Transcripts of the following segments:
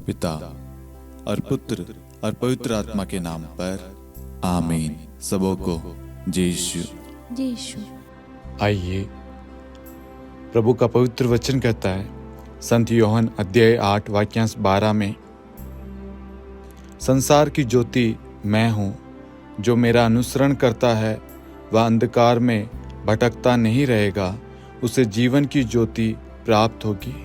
पिता और पुत्र और पवित्र आत्मा के नाम पर आमीन। सबों को जय यीशु। आइए, प्रभु का पवित्र वचन कहता है संत यूहन्ना अध्याय 8 वाक्यांश 12 में, संसार की ज्योति मैं हूँ, जो मेरा अनुसरण करता है वह अंधकार में भटकता नहीं रहेगा, उसे जीवन की ज्योति प्राप्त होगी।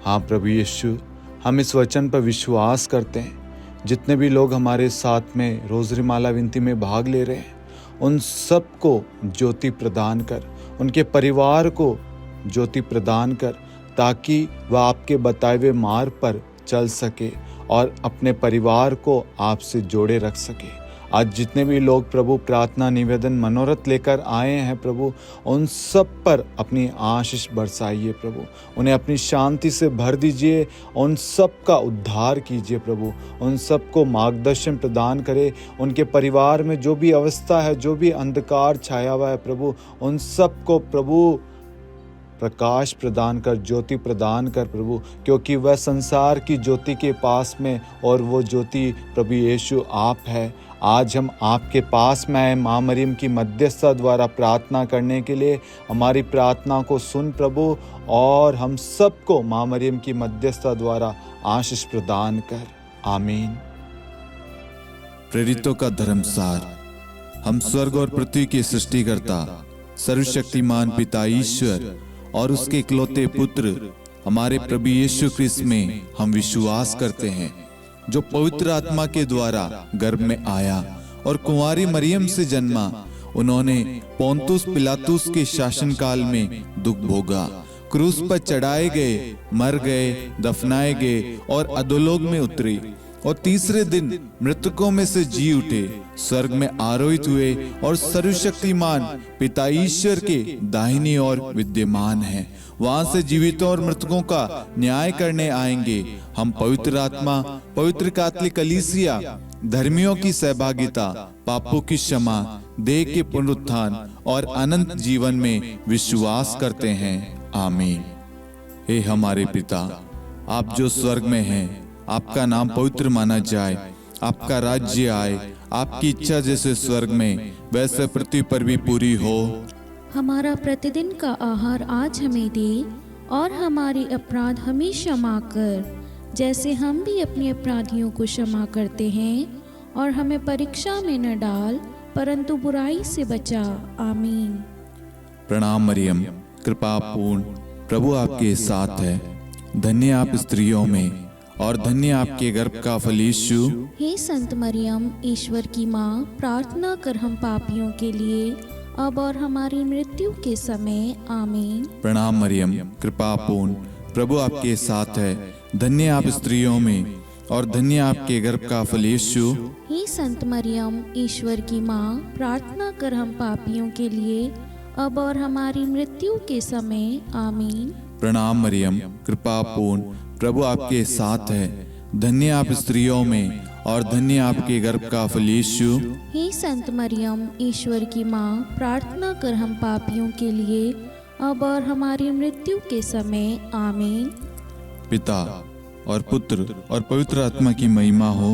हाँ प्रभु यीशु, हम इस वचन पर विश्वास करते हैं। जितने भी लोग हमारे साथ में रोज़री माला विनती में भाग ले रहे हैं, उन सब को ज्योति प्रदान कर, उनके परिवार को ज्योति प्रदान कर, ताकि वह आपके बताए हुए मार्ग पर चल सके और अपने परिवार को आपसे जोड़े रख सके। आज जितने भी लोग प्रभु प्रार्थना निवेदन मनोरथ लेकर आए हैं प्रभु, उन सब पर अपनी आशीष बरसाइए प्रभु, उन्हें अपनी शांति से भर दीजिए, उन सब का उद्धार कीजिए प्रभु, उन सब को मार्गदर्शन प्रदान करे। उनके परिवार में जो भी अवस्था है, जो भी अंधकार छाया हुआ है प्रभु, उन सब को प्रभु प्रकाश प्रदान कर, ज्योति प्रदान कर प्रभु, क्योंकि वह संसार की ज्योति के पास में और वो ज्योति प्रभु यीशु आप है। आज हम आपके पास में आए माँ मरियम की मध्यस्थता द्वारा प्रार्थना करने के लिए। हमारी प्रार्थना को सुन प्रभु, और हम सबको माँ मरियम की मध्यस्थता द्वारा आशीष प्रदान कर। आमीन। प्रेरितों का धर्मसार। हम स्वर्ग और पृथ्वी के सृष्टिकर्ता सर्वशक्तिमान पिता ईश्वर और उसके इकलौते पुत्र हमारे प्रभु यीशु क्रिस्त में हम विश्वास करते हैं, जो पवित्र आत्मा के द्वारा गर्भ में आया और कुंवारी मरियम से जन्मा। उन्होंने पोंतुस पिलातुस के शासनकाल में दुख भोगा, क्रूस पर चढ़ाए गए, मर गए, दफनाए गए और अधोलोक में उतरे, और तीसरे दिन मृतकों में से जी उठे, स्वर्ग में आरोहित हुए और सर्वशक्तिमान पिता ईश्वर के दाहिनी ओर विद्यमान हैं। वहां से जीवितों और मृतकों का न्याय करने आएंगे। हम पवित्र आत्मा, पवित्र कैथोलिक कलीसिया, धर्मियों की सहभागिता, पापों की क्षमा, देह के पुनरुत्थान और अनंत जीवन में विश्वास करते हैं। आमीन। हे हमारे पिता, आप जो स्वर्ग में हैं, आपका नाम पवित्र माना जाए, आपका राज्य आए, आपकी इच्छा जैसे स्वर्ग में वैसे पृथ्वी पर भी पूरी हो। हमारा प्रतिदिन का आहार आज हमें दे, और हमारे अपराध हमें क्षमा कर, जैसे हम भी अपने अपराधियों को क्षमा करते हैं, और हमें परीक्षा में न डाल, परंतु बुराई से बचा। आमीन। प्रणाम मरियम, कृपा पूर्ण, प्रभु आपके साथ है। धन्य आप स्त्रियों में और धन्य आपके गर्भ का फल यीशु। हे संत मरियम, ईश्वर की माँ, प्रार्थना कर हम पापियों के लिए, अब और हमारी मृत्यु के समय। आमीन। प्रणाम मरियम, कृपा पूर्ण, प्रभु आपके साथ है। धन्य आप स्त्रियों में और धन्य आपके गर्भ का फल यीशु। हे संत मरियम, ईश्वर की माँ, प्रार्थना कर हम पापियों के लिए, अब और हमारी मृत्यु के समय। आमीन। प्रणाम मरियम, कृपा पूर्ण, प्रभु आपके साथ है। धन्य आप स्त्रियों में और धन्य आपके गर्भ का फल यीशु। हे संत मरियम, ईश्वर की माँ, प्रार्थना कर हम पापियों के लिए, अब और हमारी मृत्यु के समय। आमीन। पिता और पुत्र और पवित्र आत्मा की महिमा हो,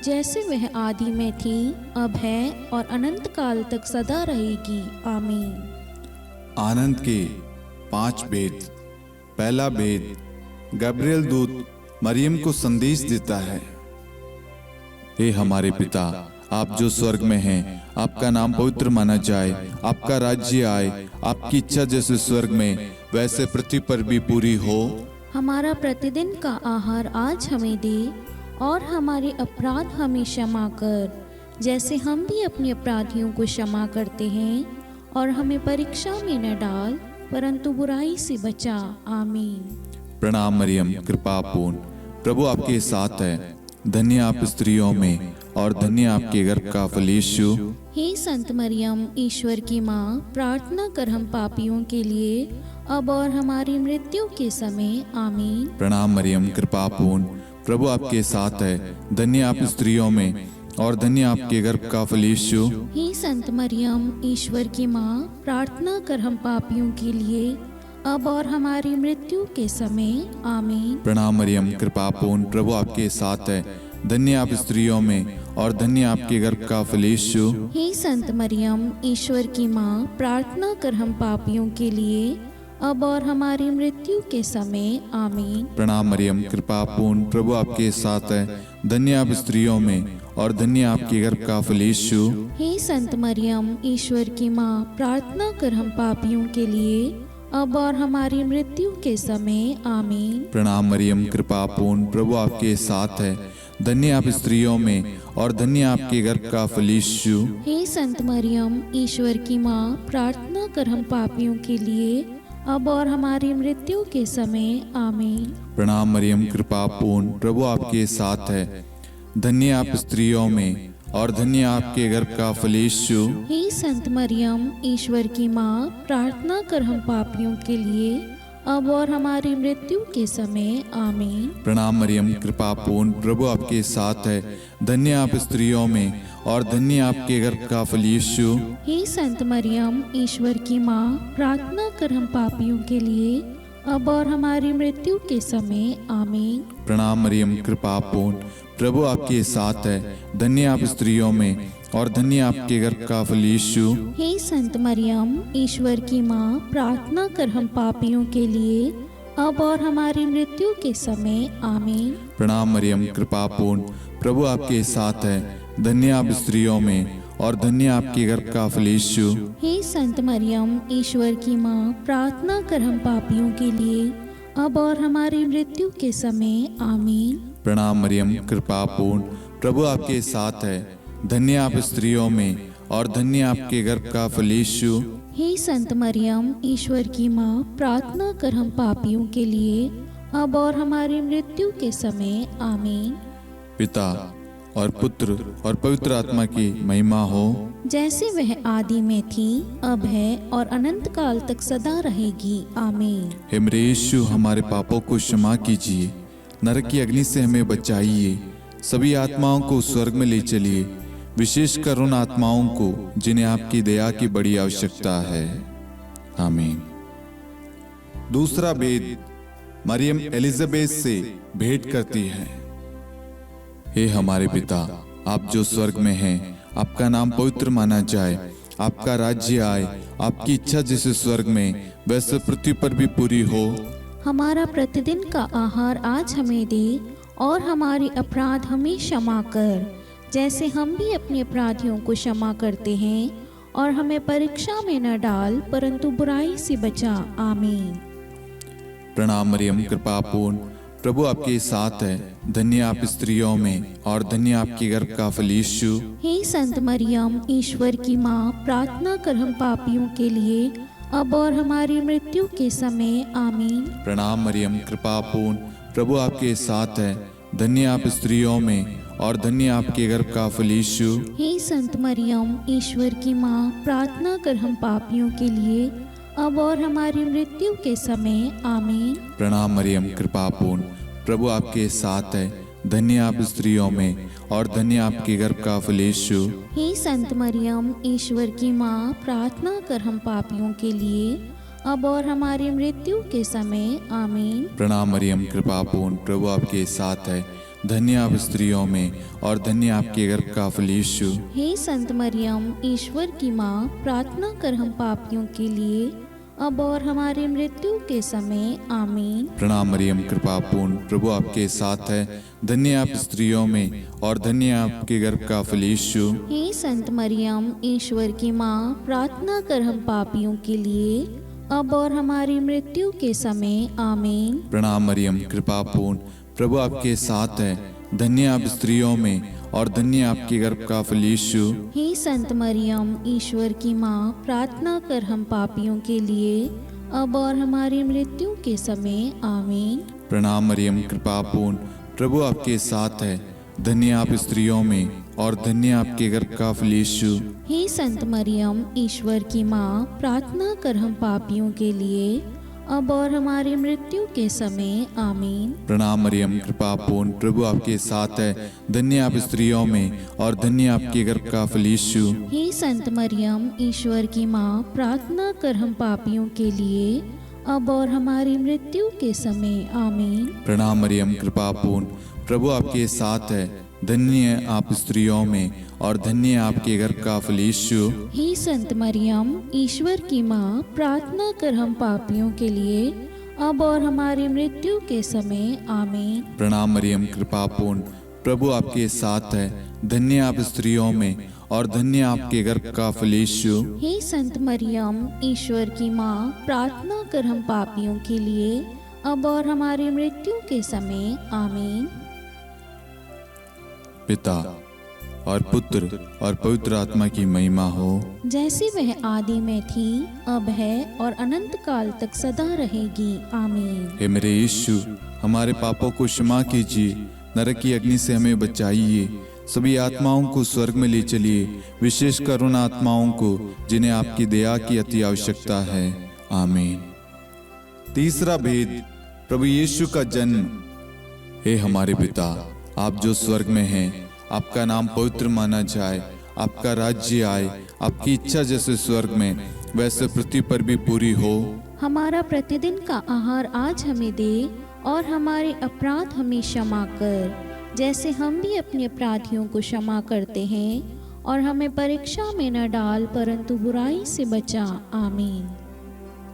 जैसे वह आदि में थी, अब है और अनंत काल तक सदा रहेगी। आमीन। आनंद के 5 भेद। पहला भेद, गब्रिएल दूत मरियम को संदेश देता है। हे हमारे पिता, आप जो स्वर्ग में हैं, आपका नाम पवित्र माना जाए, आपका राज्य आए, आपकी इच्छा जैसे स्वर्ग में वैसे पृथ्वी पर भी पूरी हो। हमारा प्रतिदिन का आहार आज हमें दे, और हमारे अपराध हमें क्षमा कर, जैसे हम भी अपने अपराधियों को क्षमा करते हैं, और हमें परीक्षा में न डाल, परंतु बुराई से बचा। आमीन। प्रणाम मरियम, कृपा पूर्ण, प्रभु आपके साथ है। धन्य आप स्त्रियों में और धन्य आपके गर्भ का फल यीशु। हे संत मरियम, ईश्वर की माँ, प्रार्थना कर हम पापियों के लिए, अब और हमारी मृत्यु के समय। आमीन। प्रणाम मरियम, कृपा पूर्ण, प्रभु आपके साथ है। धन्य आप स्त्रियों में और धन्य आपके गर्भ का फल यीशु। हे संत मरियम, ईश्वर की माँ, प्रार्थना कर हम पापियों के लिए, अब और हमारी मृत्यु के समय आमीन। प्रणाम मरियम, कृपा पूर्ण, प्रभु आपके साथ है। धन्य आप स्त्रियों में और धन्य आपके गर्भ का फल यीशु। हे संत मरियम, ईश्वर की माँ, प्रार्थना कर हम पापियों के लिए अब और हमारी मृत्यु के समय आमीन। प्रणाम मरियम, कृपा पूर्ण, प्रभु आपके साथ है। धन्य आप स्त्रियों में और धन्य आपके गर्भ का फल यीशु। हे संत मरियम, ईश्वर की माँ, प्रार्थना कर हम पापियों के लिए अब और हमारी मृत्यु के समय आमीन। प्रणाम मरियम, कृपा पूर्ण, प्रभु आपके साथ है। धन्य आप स्त्रियों में और धन्य आपके गर्भ का फल यीशु। हे संत मरियम, ईश्वर की माँ, प्रार्थना कर हम पापियों के लिए अब और हमारी मृत्यु के समय आमीन। प्रणाम मरियम, कृपा पूर्ण, प्रभु आपके साथ है। धन्य आप स्त्रियों में और धन्य आपके गर्भ का फल यीशु। हे संत मरियम, ईश्वर की माँ, प्रार्थना कर हम पापियों के लिए अब और हमारी मृत्यु के समय आमीन। प्रणाम मरियम, कृपा पूर्ण, प्रभु आपके साथ है। धन्य आप स्त्रियों में और धन्य आपके गर्भ का फल यीशु। हे संत मरियम, ईश्वर की माँ, प्रार्थना कर हम पापियों के लिए अब और हमारी मृत्यु के समय आमीन। प्रणाम मरियम, कृपा पूर्ण, प्रभु आपके साथ है। धन्य आप स्त्रियों में और धन्य आपके गर्भ का फल यीशु। हे संत मरियम, ईश्वर की माँ, प्रार्थना कर हम पापियों के लिए अब और हमारी मृत्यु के समय आमीन। प्रणाम मरियम, कृपा पूर्ण, प्रभु आपके साथ है। धन्य आप स्त्रियों में और धन्य आपके गर्भ का फल यीशु। हे संत मरियम, ईश्वर की माँ, प्रार्थना कर हम पापियों के लिए अब और हमारी मृत्यु के समय आमीन। प्रणाम मरियम, कृपा पूर्ण, प्रभु आपके साथ है। धन्य आप स्त्रियों में और धन्य आपके गर्भ का फल यीशु। हे संत मरियम, ईश्वर की माँ, प्रार्थना कर हम पापियों के लिए अब और हमारी मृत्यु के समय आमीन। पिता और पुत्र और पवित्र आत्मा की महिमा हो, जैसे वह आदि में थी, अब है और अनंत काल तक सदा रहेगी आमीन। हे मेरे यीशु, हमारे पापों को क्षमा कीजिए, नरक की अग्नि से हमें बचाइए, सभी आत्माओं को स्वर्ग में ले चलिए, विशेषकर उन आत्माओं को जिन्हें आपकी दया की बड़ी आवश्यकता है। आमीन। दूसरा भेद, मरियम एलिजाबेथ से भेंट करती है। हे हमारे पिता, आप जो स्वर्ग में हैं, आपका नाम पवित्र माना जाए, आपका राज्य आए, आपकी इच्छा जैसे स्वर्ग में वैसे पृथ्वी पर भी पूरी हो। हमारा प्रतिदिन का आहार आज हमें दे और हमारे अपराध हमें क्षमा कर, जैसे हम भी अपने अपराधियों को क्षमा करते हैं, और हमें परीक्षा में न डाल परंतु बुराई से बचा आमीन। प्रणाम मरियम, कृपा पूर्ण, प्रभु आपके साथ है। धन्य आप स्त्रियों में और धन्य आपके गर्भ का फल यीशु। हे संत मरियम, ईश्वर की माँ, प्रार्थना कर हम पापियों के लिए अब और हमारी मृत्यु के समय आमीन। प्रणाम मरियम, कृपा पूर्ण, प्रभु आपके साथ है। धन्य आप स्त्रियों में और धन्य आपके गर्भ का फल यीशु। हे संत मरियम, ईश्वर की माँ, प्रार्थना कर हम पापियों के लिए अब और हमारी मृत्यु के समय आमीन। प्रणाम मरियम, कृपा पूर्ण, प्रभु आपके साथ है। धन्य आप स्त्रियों में और धन्य आपके गर्भ का फल यीशु। हे संत मरियम, ईश्वर की माँ, प्रार्थना कर हम पापियों के लिए अब और हमारी मृत्यु के समय आमीन। प्रणाम मरियम, कृपा पूर्ण, प्रभु आपके साथ है। धन्य आप स्त्रियों में और धन्य आपके गर्भ का फल यीशु। हे संत मरियम, ईश्वर की माँ, प्रार्थना कर हम पापियों के लिए अब और हमारी मृत्यु के समय आमीन। प्रणाम मरियम, कृपा पूर्ण, प्रभु आपके साथ है। धन्य आप स्त्रियों में और धन्य आपके गर्भ का फल यीशु। हे संत मरियम, ईश्वर की माँ, प्रार्थना कर हम पापियों के लिए अब और हमारी मृत्यु के समय आमीन। प्रणाम मरियम, कृपा पूर्ण, प्रभु आपके साथ है। धन्य आप स्त्रियों में और धन्य आपके गर्भ का फल यीशु। हे संत मरियम, ईश्वर की माँ, प्रार्थना कर हम पापियों के लिए अब और हमारी मृत्यु के समय आमीन। प्रणाम मरियम, कृपा पूर्ण, प्रभु आपके साथ है। धन्य आप स्त्रियों में और धन्य आपके गर्भ का फल यीशु। हे संत मरियम, ईश्वर की माँ, प्रार्थना कर हम पापियों के लिए अब और हमारी मृत्यु के समय आमीन। प्रणाम मरियम, कृपा पूर्ण, प्रभु आपके साथ है। धन्य आप स्त्रियों में और धन्य आपके गर्भ का फल यीशु। हे संत मरियम, ईश्वर की माँ, प्रार्थना कर हम पापियों के लिए अब और हमारी मृत्यु के समय आमीन। प्रणाम मरियम, कृपा पूर्ण, प्रभु आपके साथ है। धन्य आप स्त्रियों में और धन्य आपके घर का फल यीशु। हे संत मरियम, ईश्वर की माँ, प्रार्थना कर हम पापियों के लिए अब और हमारी मृत्यु के समय आमीन। प्रणाम मरियम, कृपा पूर्ण, प्रभु आपके साथ है। धन्य आप स्त्रियों में और धन्य आपके घर का फल यीशु। हे संत मरियम, ईश्वर की माँ, प्रार्थना कर हम पापियों के लिए अब और हमारी मृत्यु के समय आमीन। पिता और पुत्र और पवित्र आत्मा की महिमा हो, जैसे वह आदि में थी, अब है और अनंत काल तक सदा रहेगी आमीन। हे मेरे यीशु, हमारे पापों को क्षमा कीजिए, नरक की अग्नि से हमें बचाइए, सभी आत्माओं को स्वर्ग में ले चलिए, विशेषकर उन आत्माओं को जिन्हें आपकी दया की अति आवश्यकता है। आमीन। तीसरा भेद, प्रभु यीशु का जन्म। हे हमारे पिता, आप जो स्वर्ग में हैं, आपका नाम पवित्र माना जाए, आपका राज्य आए, आपकी इच्छा जैसे स्वर्ग में वैसे पृथ्वी पर भी पूरी हो। हमारा प्रतिदिन का आहार आज हमें दे और हमारे अपराध हमें क्षमा कर, जैसे हम भी अपने अपराधियों को क्षमा करते हैं, और हमें परीक्षा में न डाल परंतु बुराई से बचा। आमीन।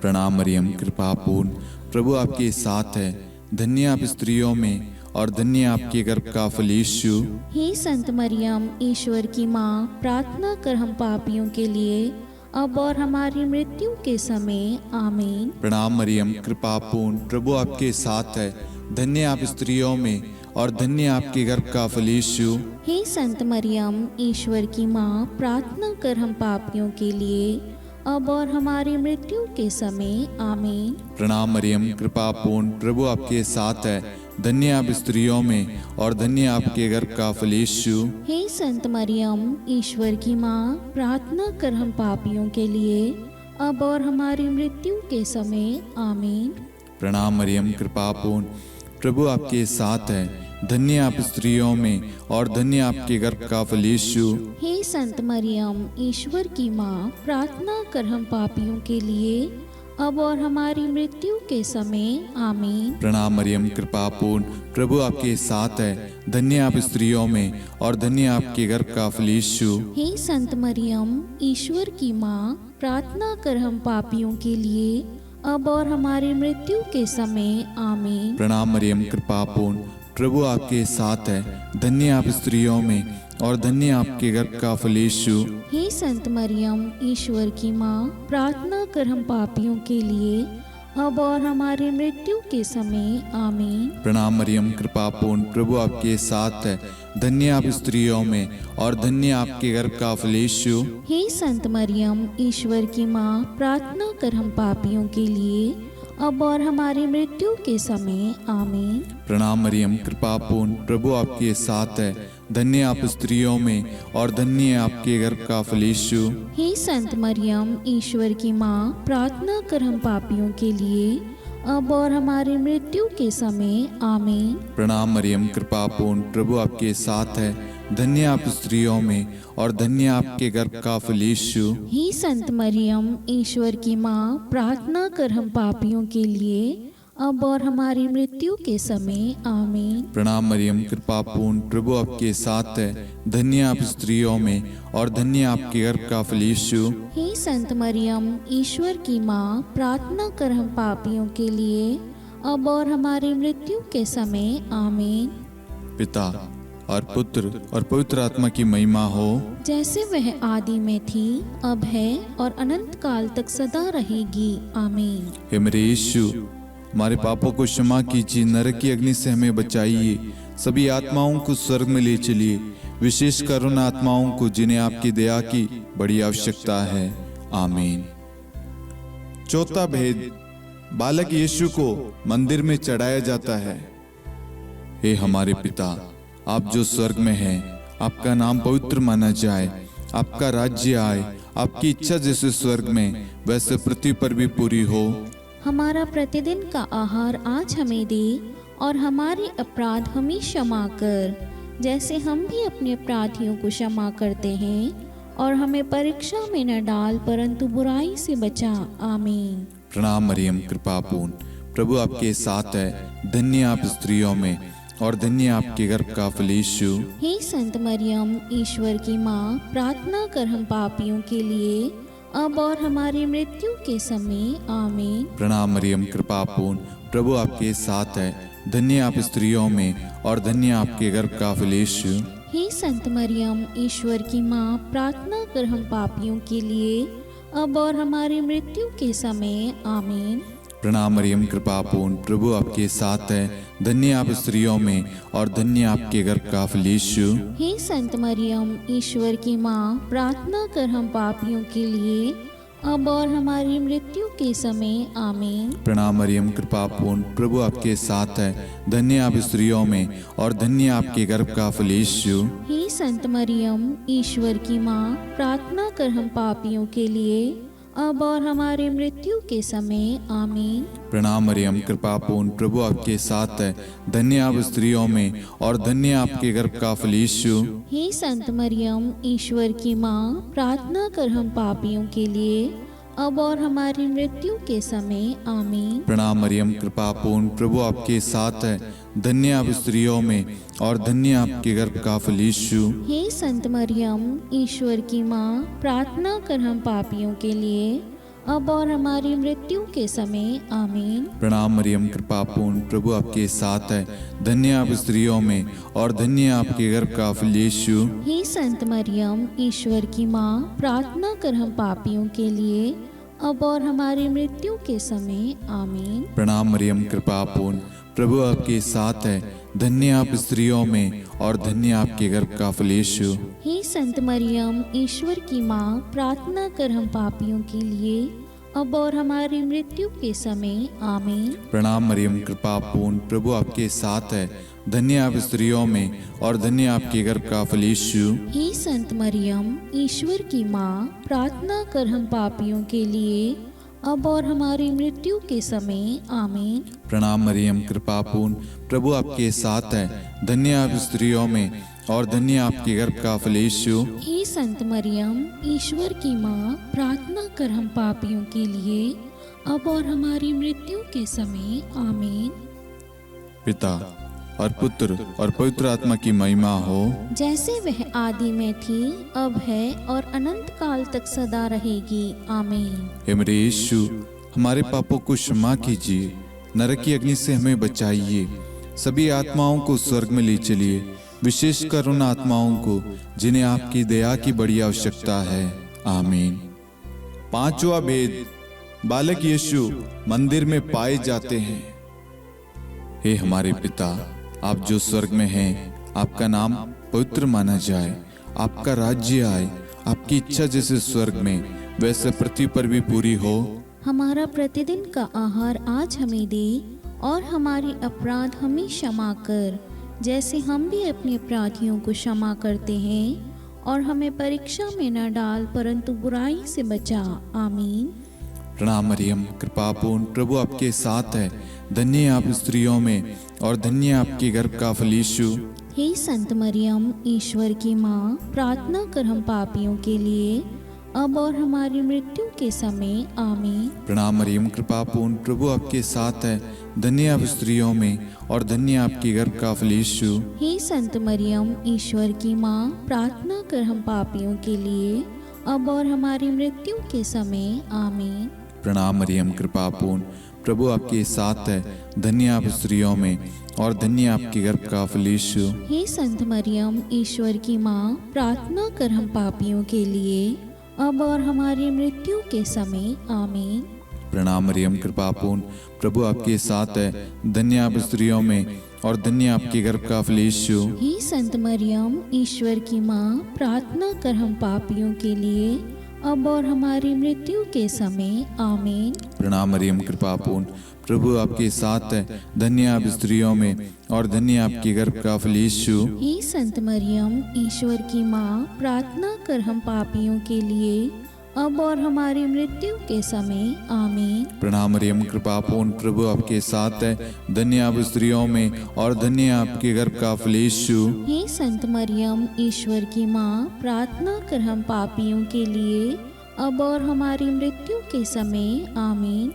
प्रणाम मरियम, कृपा पूर्ण, प्रभु आपके साथ है। धन्य आप स्त्रियों में और धन्य आपके गर्भ का फल यीशु। हे संत मरियम, ईश्वर की माँ, प्रार्थना कर हम पापियों के लिए अब और हमारी मृत्यु के समय आमीन। प्रणाम मरियम, कृपा पूर्ण, प्रभु आपके साथ है। धन्य आप स्त्रियों में और धन्य आपके गर्भ का फल यीशु। हे संत मरियम, ईश्वर की माँ, प्रार्थना कर हम पापियों के लिए अब और हमारी मृत्यु के समय आमीन। प्रणाम मरियम, कृपा पूर्ण, प्रभु आपके साथ है। धन्य आप स्त्रियों में और धन्य आपके गर्भ का फल यीशु। हे संत मरियम, ईश्वर की माँ, प्रार्थना कर हम पापियों के लिए अब और हमारी मृत्यु के समय आमीन। प्रणाम मरियम, कृपा पूर्ण, प्रभु आपके साथ है। धन्य आप स्त्रियों में और धन्य आपके गर्भ का फल यीशु। हे संत मरियम, ईश्वर की माँ, प्रार्थना कर हम पापियों के लिए अब और हमारी मृत्यु के समय आमीन। प्रणाम मरियम, कृपा पूर्ण, प्रभु आपके साथ है। धन्य आप स्त्रियों में और धन्य आपके गर्भ का फल यीशु। हे संत मरियम, ईश्वर की माँ, प्रार्थना कर हम पापियों के लिए अब और हमारी मृत्यु के समय आमीन। प्रणाम मरियम, कृपा पूर्ण, प्रभु आपके साथ है। धन्य आप स्त्रियों में और धन्य आपके गर्भ का फल यीशु। हे संत मरियम, ईश्वर की माँ, प्रार्थना कर हम पापियों के लिए अब और हमारी मृत्यु के समय आमीन। प्रणाम मरियम, कृपा पूर्ण, प्रभु आपके साथ है। धन्य आप स्त्रियों में और धन्य आपके गर्भ का फल यीशु। हे संत मरियम, ईश्वर की माँ, प्रार्थना कर हम पापियों के लिए अब और हमारी मृत्यु के समय आमीन। प्रणाम मरियम, कृपा पूर्ण, प्रभु आपके साथ है। धन्य आप स्त्रियों में और धन्य आपके गर्भ का फल यीशु। हे संत मरियम, ईश्वर की माँ, प्रार्थना कर हम पापियों के लिए अब और हमारी मृत्यु के समय आमीन। प्रणाम मरियम, कृपा पूर्ण, प्रभु आपके साथ है। धन्य आप स्त्रियों में और धन्य आपके गर्भ का फल यीशु। हे संत मरियम, ईश्वर की माँ, प्रार्थना कर हम पापियों के लिए अब और हमारी मृत्यु के समय आमीन। प्रणाम मरियम, कृपा पूर्ण, प्रभु आपके साथ है। धन्य आप स्त्रियों में और धन्य आपके गर्भ का फल यीशु। हे संत मरियम, ईश्वर की माँ, प्रार्थना कर हम पापियों के लिए अब और हमारी मृत्यु के समय आमीन। पिता और पुत्र और पवित्र आत्मा की महिमा हो, जैसे वह आदि में थी, अब है और अनंत काल तक सदा रहेगी आमीन। हे मेरे यीशु, हमारे पापों को क्षमा कीजिए, नरक की अग्नि से हमें बचाइए, सभी आत्माओं को स्वर्ग में ले चलिए, विशेषकर उन आत्माओं को जिन्हें आपकी दया की बड़ी आवश्यकता है। आमीन। चौथा भेद, बालक यीशु को मंदिर में चढ़ाया जाता है। हे हमारे पिता, आप जो स्वर्ग में हैं, आपका नाम पवित्र माना जाए, आपका राज्य आए, आपकी इच्छा जैसे स्वर्ग में वैसे पृथ्वी पर भी पूरी हो। हमारा प्रतिदिन का आहार आज हमें दे और हमारे अपराध हमें क्षमा कर, जैसे हम भी अपने अपराधियों को क्षमा करते हैं, और हमें परीक्षा में न डाल परंतु बुराई से बचा। आमीन। प्रणाम मरियम कृपा पूर्ण, प्रभु आपके साथ है। धन्य आप स्त्रियों में और धन्य आपके गर्भ का फल यीशु। हे संत मरियम, ईश्वर की माँ, प्रार्थना कर हम पापियों के लिए अब और हमारी मृत्यु के समय आमीन। प्रणाम मरियम कृपा पूर्ण, प्रभु आपके साथ है। धन्य आप स्त्रियों में और धन्य आपके गर्भ का फल यीशु। हे संत मरियम, ईश्वर की माँ, प्रार्थना कर हम पापियों के लिए अब और हमारी मृत्यु के समय आमीन। प्रणाम मरियम कृपा पूर्ण, प्रभु आपके साथ है। धन्य आप स्त्रियों में और धन्य आपके गर्भ का फल यीशु। हे संत मरियम, ईश्वर की माँ, प्रार्थना कर हम पापियों के लिए अब और हमारी मृत्यु के समय आमीन। प्रणाम मरियम कृपा पूर्ण, प्रभु आपके साथ है। धन्य आप स्त्रियों में और धन्य आपके गर्भ का फल यीशु। हे संत मरियम, ईश्वर की माँ, प्रार्थना कर हम पापियों के लिए अब और हमारी मृत्यु के समय आमीन। प्रणाम मरियम कृपा पूर्ण, प्रभु आपके साथ है। धन्य आप स्त्रियों में और धन्य आपके गर्भ का फल यीशु। हे संत मरियम, ईश्वर की माँ, प्रार्थना कर हम पापियों के लिए अब और हमारी मृत्यु के समय आमीन। प्रणाम मरियम कृपा पूर्ण, प्रभु आपके साथ है। धन्य आप स्त्रियों में और धन्य आपके गर्भ का फल यीशु। हे संत मरियम, ईश्वर की माँ, प्रार्थना कर हम पापियों के लिए अब और हमारी मृत्यु के समय आमीन। प्रणाम मरियम कृपा पूर्ण, प्रभु आपके साथ है। धन्य आप स्त्रियों में और धन्य आपके गर्भ का फल यीशु। हे संत मरियम, ईश्वर की माँ, प्रार्थना कर हम पापियों के लिए अब और हमारी मृत्यु के समय आमीन। प्रणाम मरियम कृपा पूर्ण, प्रभु आपके साथ है। धन्य आप स्त्रियों में और धन्य आपके गर्भ का फल यीशु। हे संत मरियम, ईश्वर की माँ, प्रार्थना कर हम पापियों के लिए अब और हमारी मृत्यु के समय आमीन। प्रणाम मरियम कृपा पूर्ण, प्रभु आपके साथ है। धन्य आप स्त्रियों में और धन्य आपके गर्भ का फल यीशु। हे संत मरियम, ईश्वर की माँ, प्रार्थना कर हम पापियों के लिए अब और हमारी मृत्यु के समय आमीन। प्रणाम मरियम कृपा पूर्ण, प्रभु आपके साथ है। धन्य आप स्त्रियों में और धन्य आपके गर्भ का फल यीशु। हे संत मरियम, ईश्वर की माँ, प्रार्थना कर हम पापियों के लिए अब और हमारी मृत्यु के समय आमीन। पिता और पुत्र और पवित्र आत्मा की महिमा हो, जैसे वह आदि में थी, अब है और अनंत काल तक सदा रहेगी आमीन। हे मेरे यीशु, हमारे पापों को क्षमा कीजिए, नरक की अग्नि से हमें बचाइए, सभी आत्माओं को स्वर्ग में ले चलिए, विशेषकर उन आत्माओं को जिन्हें आपकी दया की बड़ी आवश्यकता है। आमीन। पांचवा भेद, बालक यीशु मंदिर में पाए जाते हैं। हे हमारे पिता, आप जो स्वर्ग में हैं, आपका नाम पवित्र माना जाए, आपका राज्य आए, आपकी इच्छा जैसे स्वर्ग में वैसे पृथ्वी पर भी पूरी हो। हमारा प्रतिदिन का आहार आज हमें दे और हमारे अपराध हमें क्षमा कर, जैसे हम भी अपने अपराधियों को क्षमा करते हैं, और हमें परीक्षा में न डाल परंतु बुराई से बचा। आमीन। प्रणाम मरियम कृपा पूर्ण, प्रभु आपके साथ है। धन्य आप स्त्रियों में और धन्य आपके गर्भ का फल यीशु। हे संत मरियम, ईश्वर की माँ, प्रार्थना कर हम पापियों के लिए अब और हमारी मृत्यु के समय आमीन। प्रणाम मरियम कृपा पूर्ण, प्रभु आपके साथ है। धन्य आप स्त्रियों में और धन्य आपके गर्भ का फल यीशु। हे संत मरियम, ईश्वर की माँ, प्रार्थना कर हम पापियों के लिए अब और हमारी मृत्यु के समय आमीन। प्रणाम मरियम कृपा पूर्ण, प्रभु आपके साथ है। धन्य आप स्त्रियों में और धन्य आपके गर्भ का फल यीशु। हे संत मरियम, ईश्वर की माँ, प्रार्थना कर हम पापियों के लिए अब और हमारी मृत्यु के समय आमीन। प्रणाम मरियम कृपा पूर्ण, प्रभु आपके साथ है। धन्य आप स्त्रियों में और धन्य आपके गर्भ का फल यीशु। हे संत मरियम, ईश्वर की माँ, प्रार्थना कर हम पापियों के लिए अब और हमारी मृत्यु के समय आमीन। प्रणाम मरियम कृपा पूर्ण, प्रभु आपके साथ है। धन्य आप स्त्रियों में और धन्य आपके गर्भ का फल यीशु। हे संत मरियम, ईश्वर की माँ, प्रार्थना कर हम पापियों के लिए अब और हमारी मृत्यु के समय आमीन। प्रणाम मरियम कृपा पूर्ण, प्रभु आपके साथ है। धन्य आप स्त्रियों में और धन्य आपके गर्भ का फल यीशु। हे संत मरियम, ईश्वर की माँ, प्रार्थना कर हम पापियों के लिए अब और हमारी मृत्यु के समय आमीन।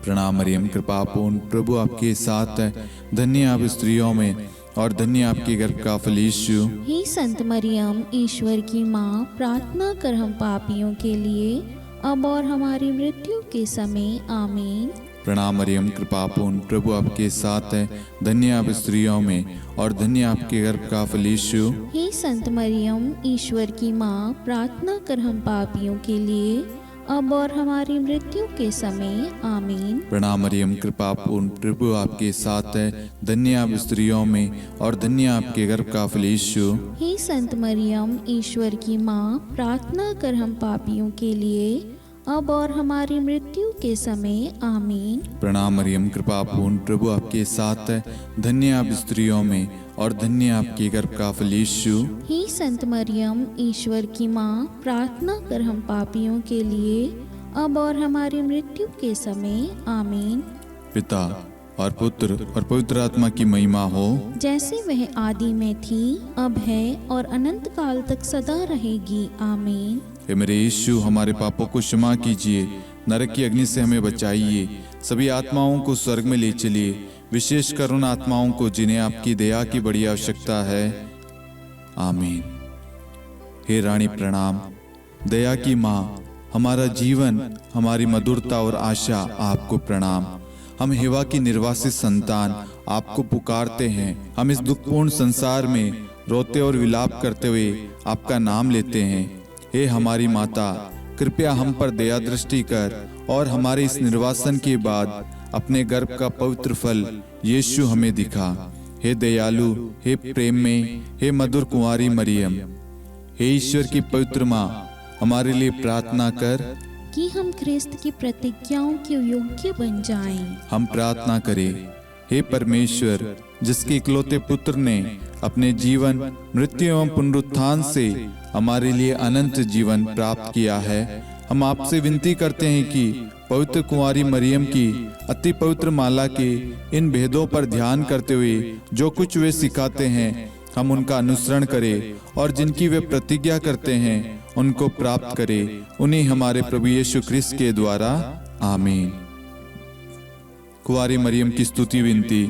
प्रणाम मरियम, कृपा पूर्ण, प्रभु आपके साथ है। धन्य आप स्त्रियों में और धन्य आपके गर्भ का फल यीशु। हे संत मरियम, ईश्वर की माँ, प्रार्थना कर हम पापियों के लिए, अब और हमारी मृत्यु के समय। आमीन। प्रणाम मरियम, कृपा पूर्ण, प्रभु आपके साथ है। धन्य आप स्त्रियों में और धन्य आपके गर्भ का फल यीशु। हे संत मरियम, ईश्वर की माँ, प्रार्थना कर हम पापियों के लिए, अब और हमारी मृत्यु के समय। आमीन। प्रणाम मरियम, कृपा पूर्ण, प्रभु आपके साथ है। धन्य आप स्त्रियों में और धन्य आपके गर्भ का फल यीशु। हे संत मरियम, ईश्वर की माँ, प्रार्थना कर हम पापियों के लिए, अब और हमारी मृत्यु के समय। आमीन। प्रणाम मरियम, कृपा पूर्ण, प्रभु आपके साथ है। धन्य आप स्त्रियों में और धन्य आपके गर्भ का फल यीशु। हे संत मरियम, ईश्वर की माँ, प्रार्थना कर हम पापियों के लिए, अब और हमारी मृत्यु के समय। आमीन। पिता और पुत्र और पवित्र आत्मा की महिमा हो, जैसे वह आदि में थी, अब है और अनंत काल तक सदा रहेगी। आमीन। हे मेरे यीशु, हमारे पापों को क्षमा कीजिए, नरक की अग्नि से हमें बचाइए, सभी आत्माओं को स्वर्ग में ले चलिए, विशेषकर उन आत्माओं को जिन्हें आपकी दया की बड़ी आवश्यकता है। आमीन। हे रानी प्रणाम, दया की माँ, हमारा जीवन, हमारी मधुरता और आशा आपको प्रणाम। हम हेवा की निर्वासित संतान आपको पुकारते हैं। हम इस दुखपूर्ण संसार में रोते और विलाप करते हुए आपका नाम लेते हैं। हे हमारी माता, कृपया हम पर दया दृष्टि कर और हमारे इस निर्वासन के बाद अपने गर्भ का पवित्र फल यीशु हमें दिखा। हे दयालु, हे प्रेम में, हे मधुर कुंवारी मरियम, हे ईश्वर की पवित्र माँ, हमारे लिए प्रार्थना कर कि हम ख्रिस्त की प्रतिज्ञाओं के योग्य बन जाएं। हम प्रार्थना करें। हे परमेश्वर, जिसके इकलौते पुत्र ने अपने जीवन, मृत्यु एवं पुनरुत्थान से हमारे लिए अनंत जीवन प्राप्त किया है, हम आपसे विनती करते हैं कि पवित्र कुंवारी मरियम की अति पवित्र माला के इन भेदों पर ध्यान करते हुए जो कुछ वे सिखाते हैं, हम उनका अनुसरण करें और जिनकी वे प्रतिज्ञा करते हैं उनको प्राप्त करें। उन्हीं हमारे प्रभु यीशु ख्रिस्त के द्वारा। आमीन। कुंवारी मरियम की स्तुति विनती।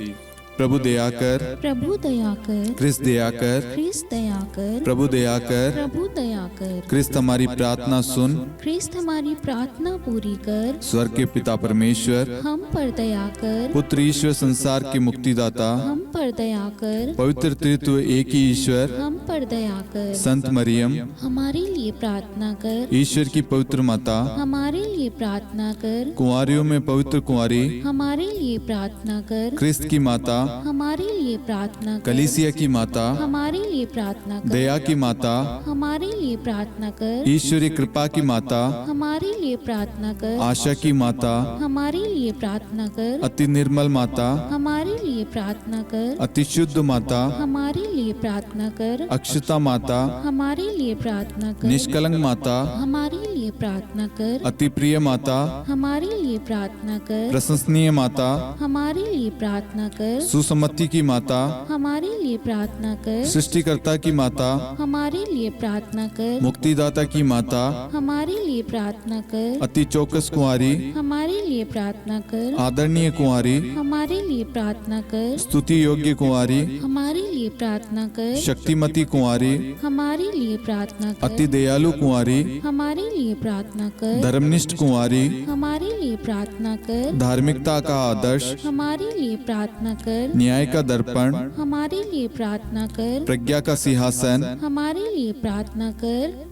प्रभु दया कर, प्रभु दया कर, ख्रिस्त दया कर, ख्रिस्त दया कर, प्रभु दया कर, प्रभु दया कर, ख्रिस्त हमारी प्रार्थना सुन। ख्रिस्त हमारी प्रार्थना पूरी कर, स्वर्ग के पिता परमेश्वर, हम पर दया कर, पुत्र ईश्वर संसार के मुक्तिदाता, हम पर दया कर, पवित्र तृत्व एक ही ईश्वर, हम पर दया कर, संत मरियम, हमारे लिए प्रार्थना कर, ईश्वर की पवित्र माता, हमारे लिए प्रार्थना कर, कुंवारियों में पवित्र कुंवारी, हमारे लिए प्रार्थना कर, ख्रिस्त की माता, हमारे लिए प्रार्थना कर, कलीसिया की माता, हमारे लिए प्रार्थना कर, दया की माता, हमारे लिए प्रार्थना कर, ईश्वरी कृपा की माता, हमारे लिए प्रार्थना कर, आशा की माता, हमारे लिए प्रार्थना कर, अति निर्मल माता, हमारे लिए प्रार्थना कर, अति शुद्ध माता, हमारे लिए प्रार्थना कर, अक्षता माता, हमारे लिए प्रार्थना कर, निष्कलंक माता, हमारे लिए प्रार्थना कर, अति प्रिय माता, हमारे लिए प्रार्थना कर, प्रशंसनीय माता, हमारे लिए प्रार्थना कर, सुसम्मति की माता, हमारे लिए प्रार्थना कर, सृष्टिकर्ता की माता, हमारे लिए प्रार्थना कर, मुक्तिदाता की माता, हमारे लिए प्रार्थना कर, अति चौकस कुंवारी, हमारे लिए प्रार्थना कर, आदरणीय कुंवारी, हमारे लिए प्रार्थना कर, स्तुति योग्य कुंवारी, हमारे लिए प्रार्थना कर, शक्तिमती कुंवारी, हमारे लिए प्रार्थना कर, अति दयालु कुंवारी, हमारे लिए प्रार्थना कर, धर्मनिष्ठ कुंवारी, हमारे लिए प्रार्थना कर, धार्मिकता का आदर्श, हमारे लिए प्रार्थना कर, न्याय का दर्पण, हमारे लिए प्रार्थना कर, प्रज्ञा का सिंहासन, हमारे लिए प्रार्थना कर,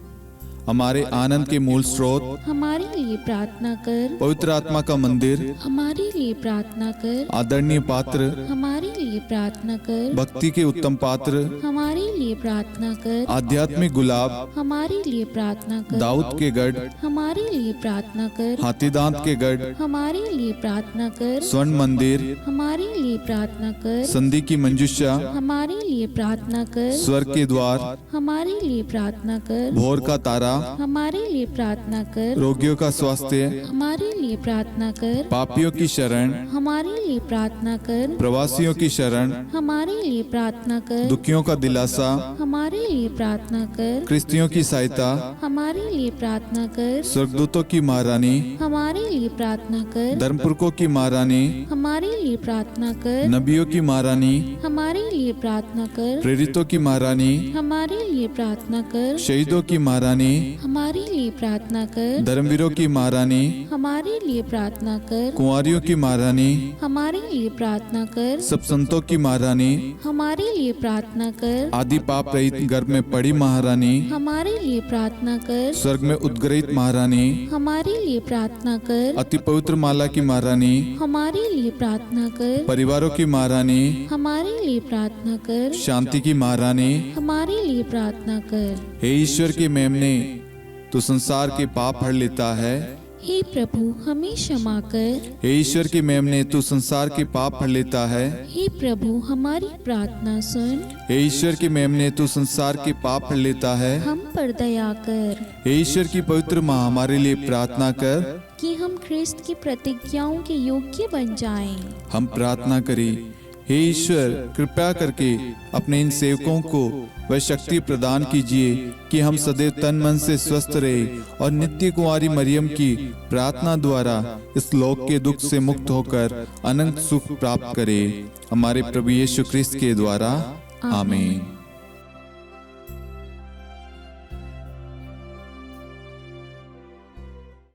हमारे आनंद के मूल स्रोत, हमारे लिए प्रार्थना कर, पवित्र आत्मा का मंदिर, हमारे लिए प्रार्थना कर, आदरणीय पात्र, हमारे लिए प्रार्थना कर, भक्ति के उत्तम पात्र, हमारे लिए प्रार्थना कर, आध्यात्मिक गुलाब, हमारे लिए प्रार्थना कर, दाऊद के गढ़, हमारे लिए प्रार्थना कर, हाथीदांत के गढ़, हमारे लिए प्रार्थना कर, स्वर्ण मंदिर, हमारे लिए प्रार्थना कर, संधि की मंजुषा, हमारे लिए प्रार्थना कर, स्वर्ग के द्वार, हमारे लिए प्रार्थना कर, भोर का तारा, हमारे लिए प्रार्थना कर। रोगियों का स्वास्थ्य, हमारे लिए प्रार्थना कर। पापियों की शरण, हमारे लिए प्रार्थना कर। प्रवासियों की शरण, हमारे लिए प्रार्थना कर। दुखियों का दिलासा, हमारे लिए प्रार्थना कर। क्रिस्तियों की सहायता, हमारे लिए प्रार्थना कर। स्वर्गदूतों की महारानी, हमारे लिए प्रार्थना कर। धर्मपुरखों की महारानी, हमारे लिए प्रार्थना कर। नबियों की महारानी, हमारे लिए प्रार्थना कर। प्रेरितों की महारानी, हमारे लिए प्रार्थना कर। शहीदों की महारानी, हमारे लिए प्रार्थना कर। धर्मवीरों की महारानी, हमारे लिए प्रार्थना कर। कुंवारियों की महारानी, हमारे लिए प्रार्थना कर। सब संतों की महारानी, हमारे लिए प्रार्थना कर। आदि पाप रहित गर्भ में पड़ी महारानी, हमारे लिए प्रार्थना कर। स्वर्ग में उद्गृहित महारानी, हमारे लिए प्रार्थना कर। अति पवित्र माला की महारानी, हमारे लिए प्रार्थना कर। परिवारों की महारानी, हमारे लिए प्रार्थना कर। शांति की महारानी, हमारे लिए प्रार्थना कर। हे ईश्वर के मेमने, तू संसार के पाप हर लेता है। हे प्रभु हमें क्षमा कर। हे ईश्वर के मेमने, तू संसार के पाप हर लेता है। हे प्रभु हमारी प्रार्थना सुन। हे ईश्वर के मेमने, तू संसार के पाप हर लेता है। हम पर दया कर हे ईश्वर की पवित्र माँ, हमारे लिए प्रार्थना कर। कि हम ख्रिस्त की प्रतिज्ञाओं के योग्य बन जाएं। हम प्रार्थना करें। हे ईश्वर, कृपया करके अपने इन सेवकों को वह शक्ति प्रदान कीजिए कि हम सदैव तन मन से स्वस्थ रहे और नित्य कुंवारी मरियम की प्रार्थना द्वारा इस लोक के दुख से मुक्त होकर अनंत सुख प्राप्त करें। हमारे प्रभु यीशु क्रिस्त के द्वारा, आमीन।